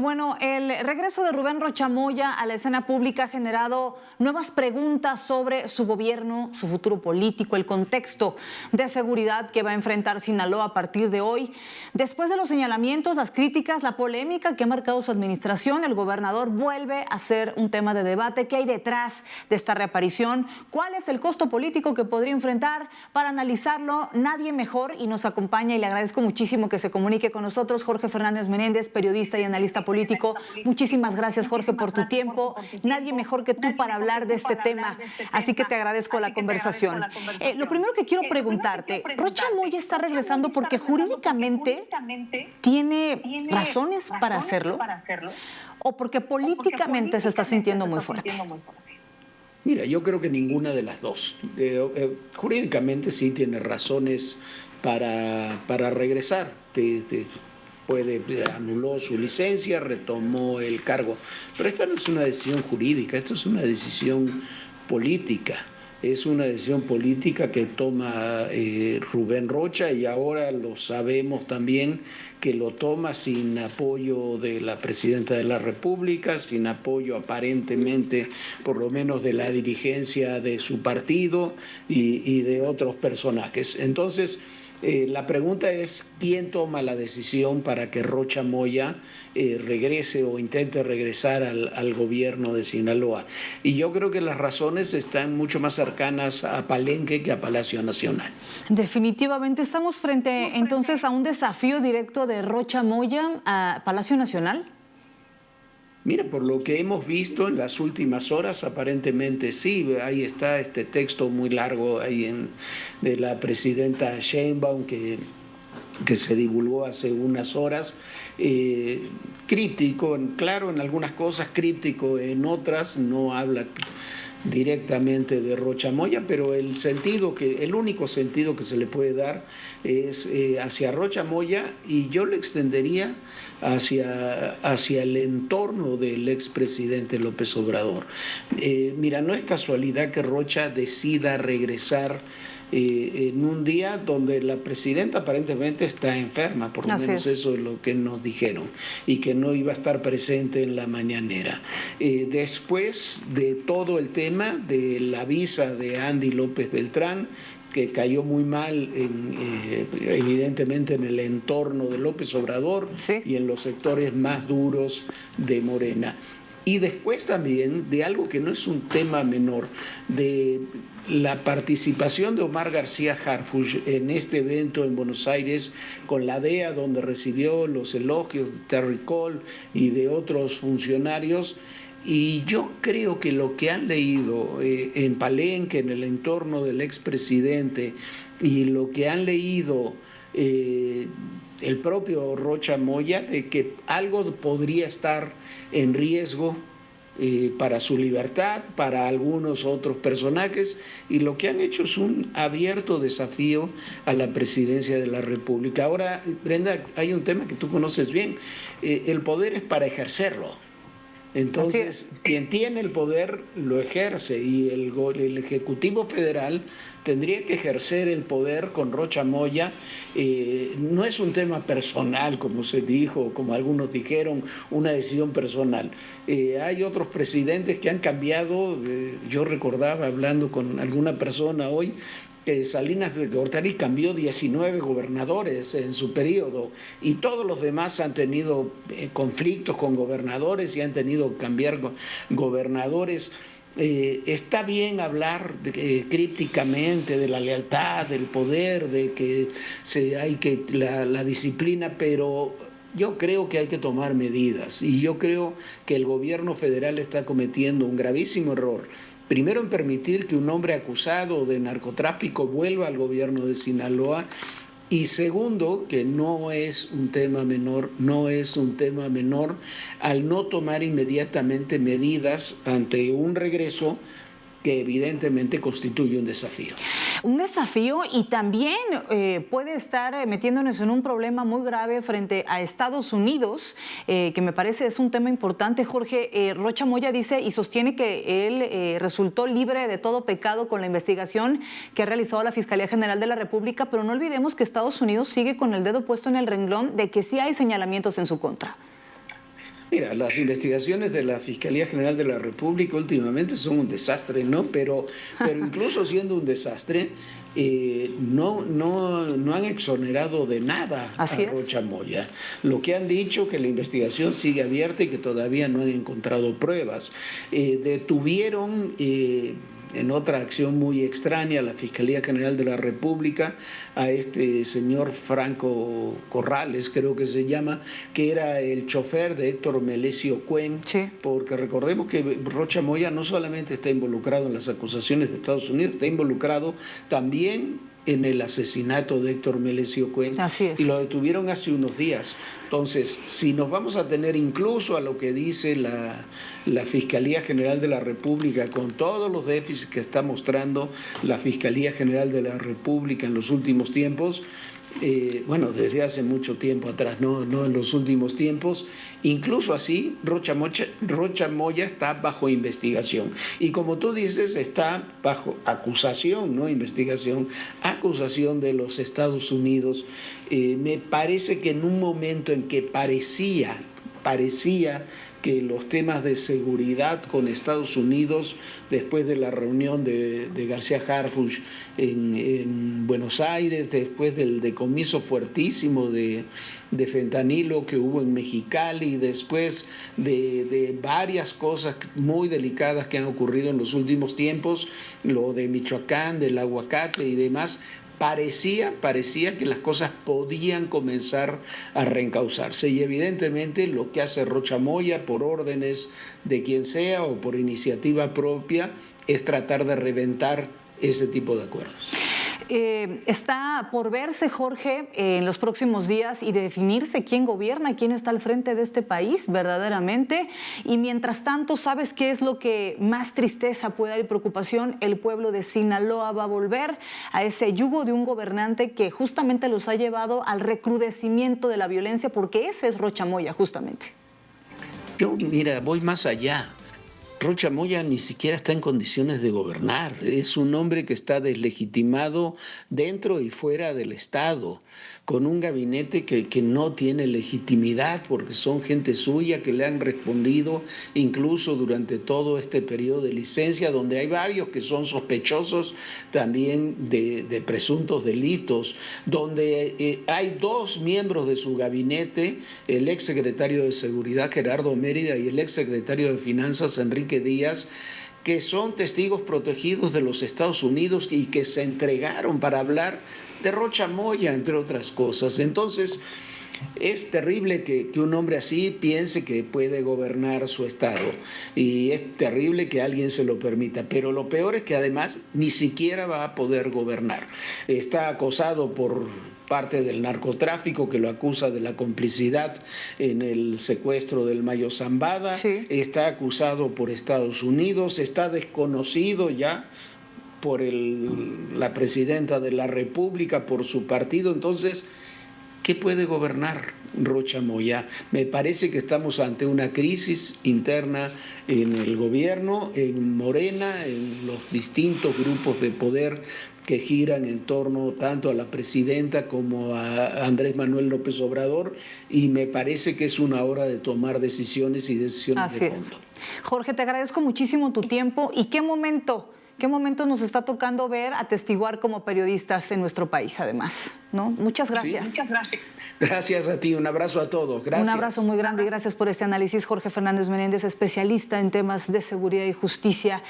Bueno, el regreso de Rubén Rocha Moya a la escena pública ha generado nuevas preguntas sobre su gobierno, su futuro político, el contexto de seguridad que va a enfrentar Sinaloa a partir de hoy. Después de los señalamientos, las críticas, la polémica que ha marcado su administración, el gobernador vuelve a ser un tema de debate. ¿Qué hay detrás de esta reaparición? ¿Cuál es el costo político que podría enfrentar? Para analizarlo, nadie mejor, y nos acompaña, y le agradezco muchísimo que se comunique con nosotros, Jorge Fernández Menéndez, periodista y analista político. Muchísimas gracias, Jorge, por tu tiempo. Nadie mejor que tú para hablar de este tema, así que te agradezco la conversación. Lo primero que quiero preguntarte, ¿Rocha Moya está regresando porque jurídicamente tiene razones para hacerlo o porque políticamente se está sintiendo muy fuerte? Mira, yo creo que ninguna de las dos. Jurídicamente sí tiene razones para regresar. Anuló su licencia, retomó el cargo. Pero esta no es una decisión jurídica, esto es una decisión política. Es una decisión política que toma Rubén Rocha, y ahora lo sabemos también que lo toma sin apoyo de la presidenta de la República, sin apoyo aparentemente, por lo menos, de la dirigencia de su partido y de otros personajes. Entonces, la pregunta es quién toma la decisión para que Rocha Moya regrese o intente regresar al gobierno de Sinaloa. Y yo creo que las razones están mucho más cercanas a Palenque que a Palacio Nacional. Definitivamente estamos frente entonces a un desafío directo de Rocha Moya a Palacio Nacional. Mira, por lo que hemos visto en las últimas horas, aparentemente sí. Ahí está este texto muy largo ahí de la presidenta Sheinbaum que se divulgó hace unas horas, críptico, claro, en algunas cosas, críptico en otras, no habla directamente de Rocha Moya, pero el único sentido que se le puede dar es hacia Rocha Moya, y yo le extendería hacia el entorno del expresidente López Obrador. Mira, no es casualidad que Rocha decida regresar en un día donde la presidenta aparentemente está enferma, por lo menos eso es lo que nos dijeron, y que no iba a estar presente en la mañanera. Después de todo el tema de la visa de Andy López Beltrán, que cayó muy mal evidentemente en el entorno de López Obrador, sí, y en los sectores más duros de Morena. Y después también de algo que no es un tema menor, de la participación de Omar García Harfuch en este evento en Buenos Aires con la DEA, donde recibió los elogios de Terry Cole y de otros funcionarios. Y yo creo que lo que han leído en Palenque, en el entorno del expresidente, y lo que han leído el propio Rocha Moya, de que algo podría estar en riesgo para su libertad, para algunos otros personajes, y lo que han hecho es un abierto desafío a la presidencia de la República. Ahora, Brenda, hay un tema que tú conoces bien, el poder es para ejercerlo. Entonces, quien tiene el poder lo ejerce, y el Ejecutivo Federal tendría que ejercer el poder con Rocha Moya. No es un tema personal, como se dijo, como algunos dijeron, una decisión personal. Hay otros presidentes que han cambiado. Yo recordaba, hablando con alguna persona hoy, Salinas de Gortari cambió 19 gobernadores en su periodo, y todos los demás han tenido conflictos con gobernadores y han tenido que cambiar gobernadores. Está bien hablar crípticamente de la lealtad, del poder, de que la disciplina, pero yo creo que hay que tomar medidas, y yo creo que el gobierno federal está cometiendo un gravísimo error. Primero, en permitir que un hombre acusado de narcotráfico vuelva al gobierno de Sinaloa, y segundo, que no es un tema menor, al no tomar inmediatamente medidas ante un regreso que evidentemente constituye un desafío. Un desafío, y también puede estar metiéndonos en un problema muy grave frente a Estados Unidos, que me parece es un tema importante. Jorge, Rocha Moya dice y sostiene que él resultó libre de todo pecado con la investigación que ha realizado la Fiscalía General de la República, pero no olvidemos que Estados Unidos sigue con el dedo puesto en el renglón de que sí hay señalamientos en su contra. Mira, las investigaciones de la Fiscalía General de la República últimamente son un desastre, ¿no? Pero incluso siendo un desastre, no han exonerado de nada a Rocha Moya. Lo que han dicho que la investigación sigue abierta y que todavía no han encontrado pruebas. Detuvieron... en otra acción muy extraña, la Fiscalía General de la República, a este señor Franco Corrales, creo que se llama, que era el chofer de Héctor Melesio Cuen, sí. Porque recordemos que Rocha Moya no solamente está involucrado en las acusaciones de Estados Unidos, está involucrado también en el asesinato de Héctor Melesio Cuen. Así es. Y lo detuvieron hace unos días. Entonces, si nos vamos a tener incluso a lo que dice la Fiscalía General de la República, con todos los déficits que está mostrando la Fiscalía General de la República en los últimos tiempos, bueno, desde hace mucho tiempo atrás, no en los últimos tiempos, incluso así Rocha Moya está bajo investigación. Y como tú dices, está bajo acusación, no investigación, acusación de los Estados Unidos. Me parece que en un momento en que parecía que los temas de seguridad con Estados Unidos, después de la reunión de García Harfuch en Buenos Aires, después del decomiso fuertísimo de fentanilo que hubo en Mexicali, después de varias cosas muy delicadas que han ocurrido en los últimos tiempos, lo de Michoacán, del aguacate y demás, parecía que las cosas podían comenzar a reencauzarse, y evidentemente lo que hace Rocha Moya por órdenes de quien sea o por iniciativa propia es tratar de reventar ese tipo de acuerdos. Está por verse, Jorge, en los próximos días y de definirse quién gobierna, quién está al frente de este país verdaderamente. Y mientras tanto, ¿sabes qué es lo que más tristeza puede dar y preocupación? El pueblo de Sinaloa va a volver a ese yugo de un gobernante que justamente los ha llevado al recrudecimiento de la violencia, porque ese es Rocha Moya, justamente. Yo, mira, voy más allá. Rocha Moya ni siquiera está en condiciones de gobernar. Es un hombre que está deslegitimado dentro y fuera del Estado, con un gabinete que no tiene legitimidad porque son gente suya que le han respondido incluso durante todo este periodo de licencia, donde hay varios que son sospechosos también de presuntos delitos, donde hay dos miembros de su gabinete, el exsecretario de Seguridad Gerardo Mérida y el exsecretario de Finanzas Enrique Díaz, que son testigos protegidos de los Estados Unidos y que se entregaron para hablar de Rocha Moya, entre otras cosas. Entonces, es terrible que un hombre así piense que puede gobernar su estado, y es terrible que alguien se lo permita, pero lo peor es que además ni siquiera va a poder gobernar. Está acosado por parte del narcotráfico, que lo acusa de la complicidad en el secuestro del Mayo Zambada, sí. Está acusado por Estados Unidos, está desconocido ya por la presidenta de la República, por su partido. Entonces, ¿qué puede gobernar Rocha Moya? Me parece que estamos ante una crisis interna en el gobierno, en Morena, en los distintos grupos de poder que giran en torno tanto a la presidenta como a Andrés Manuel López Obrador, y me parece que es una hora de tomar decisiones y decisiones de fondo. Jorge, te agradezco muchísimo tu tiempo. ¿Y qué momento nos está tocando ver, atestiguar como periodistas en nuestro país, además, ¿no? Muchas gracias. Sí, muchas gracias. Gracias a ti, un abrazo a todos. Gracias. Un abrazo muy grande y gracias por este análisis, Jorge Fernández Menéndez, especialista en temas de seguridad y justicia.